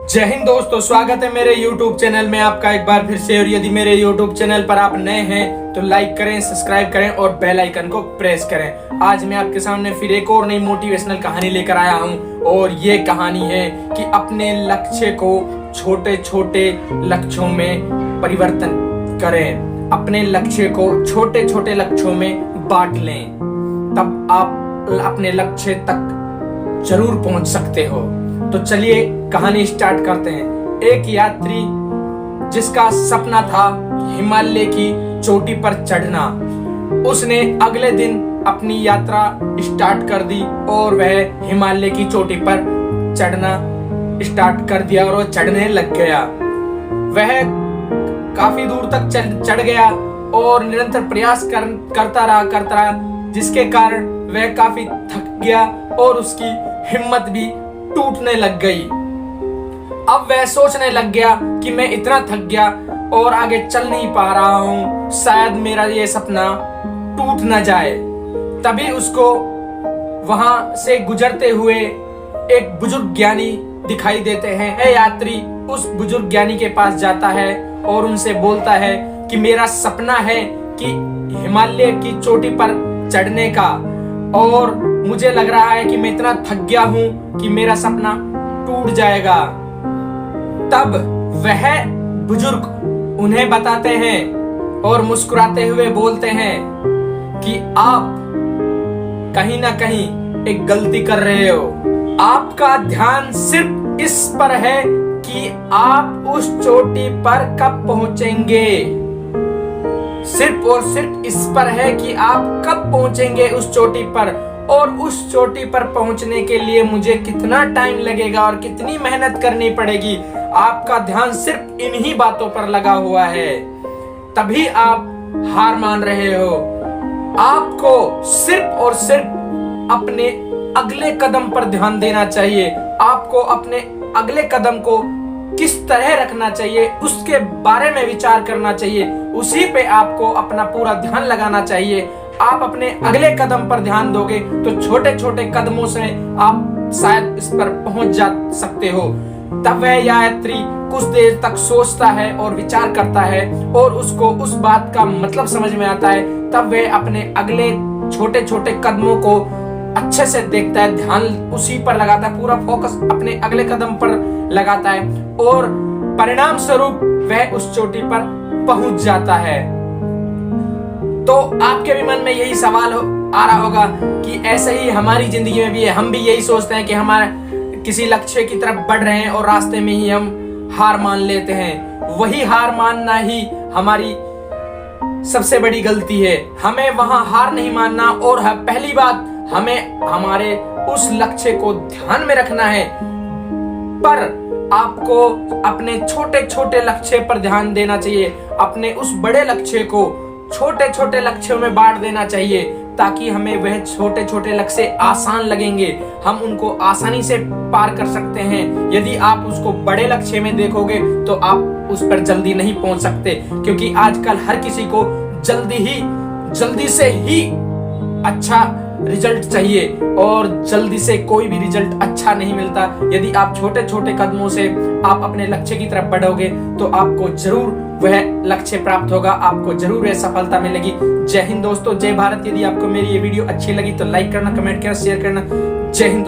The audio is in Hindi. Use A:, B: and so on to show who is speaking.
A: जय हिंद दोस्तों, स्वागत है मेरे YouTube चैनल में आपका एक बार फिर से। और यदि मेरे YouTube चैनल पर आप नए हैं तो लाइक करें, सब्सक्राइब करें और बेल आइकन को प्रेस करें। आज मैं आपके सामने फिर एक और नई मोटिवेशनल कहानी लेकर आया हूं और ये कहानी है कि अपने लक्ष्य को छोटे छोटे लक्ष्यों में परिवर्तन करें। अपने लक्ष्य को छोटे छोटे लक्ष्यों में बांट लें, तब आप अपने लक्ष्य तक जरूर पहुंच सकते हो। तो चलिए कहानी स्टार्ट करते हैं। एक यात्री जिसका सपना था हिमालय की चोटी पर चढ़ना, उसने अगले दिन अपनी यात्रा स्टार्ट कर दी और वह हिमालय की चोटी पर चढ़ना स्टार्ट कर दिया और वह चढ़ने लग गया। वह काफी दूर तक चढ़ गया और निरंतर प्रयास करता रहा, जिसके कारण वह काफी थक गया और उसकी हिम्मत भी टूटने लग गई। अब वह सोचने लग गया कि मैं इतना थक गया और आगे चल नहीं पा रहा हूं, शायद मेरा ये सपना टूट न जाए। तभी उसको वहां से गुजरते हुए एक बुजुर्ग ज्ञानी दिखाई देते हैं। वह यात्री उस बुजुर्ग ज्ञानी के पास जाता है और उनसे बोलता है कि मेरा सपना है कि हिमालय की चोटी पर चढ़ने का, और मुझे लग रहा है कि मैं इतना थक गया हूं कि मेरा सपना टूट जाएगा। तब वह बुजुर्ग उन्हें बताते हैं और मुस्कुराते हुए बोलते हैं कि आप कहीं ना कहीं एक गलती कर रहे हो। आपका ध्यान सिर्फ इस पर है कि आप उस चोटी पर कब पहुंचेंगे। सिर्फ और सिर्फ इस पर है कि आप कब पहुंचेंगे उस चोटी पर, और उस चोटी पर पहुंचने के लिए मुझे कितना टाइम लगेगा और कितनी मेहनत करनी पड़ेगी। आपका ध्यान सिर्फ इन्हीं बातों पर लगा हुआ है, तभी आप हार मान रहे हो। आपको सिर्फ और सिर्फ अपने अगले कदम पर ध्यान देना चाहिए। आपको अपने अगले कदम को किस तरह रखना चाहिए उसके बारे में विचार करना चाहिए, उसी पे आपको अपना पूरा ध्यान लगाना चाहिए। आप अपने अगले कदम पर ध्यान दोगे तो छोटे छोटे कदमों से आप शायद इस पर पहुंच जा सकते हो। तब वह यात्री कुछ देर तक सोचता है और विचार करता है और उसको उस बात का मतलब समझ में आता है। तब वह अपने अगले छोटे छोटे कदमों को अच्छे से देखता है, ध्यान उसी पर लगाता है, पूरा फोकस अपने अगले कदम पर लगाता है और परिणाम स्वरूप वह उस चोटी पर पहुंच जाता है। तो आपके भी मन में यही सवाल आ रहा होगा कि ऐसे ही हमारी जिंदगी में भी है। हम भी यही सोचते हैं कि हमारे किसी लक्ष्य की तरफ बढ़ रहे हैं और रास्ते में ही हम हार मान लेते हैं। वही हार मानना ही हमारी सबसे बड़ी गलती है। हमें वहां हार नहीं मानना, और पहली बात हमें हमारे उस लक्ष्य को ध्यान में रखना है, पर आपको अपने छोटे छोटे लक्ष्य पर ध्यान देना चाहिए। अपने उस बड़े लक्ष्य को छोटे छोटे लक्ष्यों में बांट देना चाहिए, ताकि हमें वह छोटे छोटे लक्ष्य आसान लगेंगे, हम उनको आसानी से पार कर सकते हैं। यदि आप उसको बड़े लक्ष्य में देखोगे तो आप उस पर जल्दी नहीं पहुंच सकते, क्योंकि आजकल हर किसी को जल्दी से ही अच्छा रिजल्ट चाहिए, और जल्दी से कोई भी रिजल्ट अच्छा नहीं मिलता। यदि आप छोटे छोटे कदमों से आप अपने लक्ष्य की तरफ बढ़ोगे तो आपको जरूर वह लक्ष्य प्राप्त होगा, आपको जरूर वह सफलता मिलेगी। जय हिंद दोस्तों, जय भारत। यदि आपको मेरी ये वीडियो अच्छी लगी तो लाइक करना, कमेंट करना, शेयर करना। जय हिंद।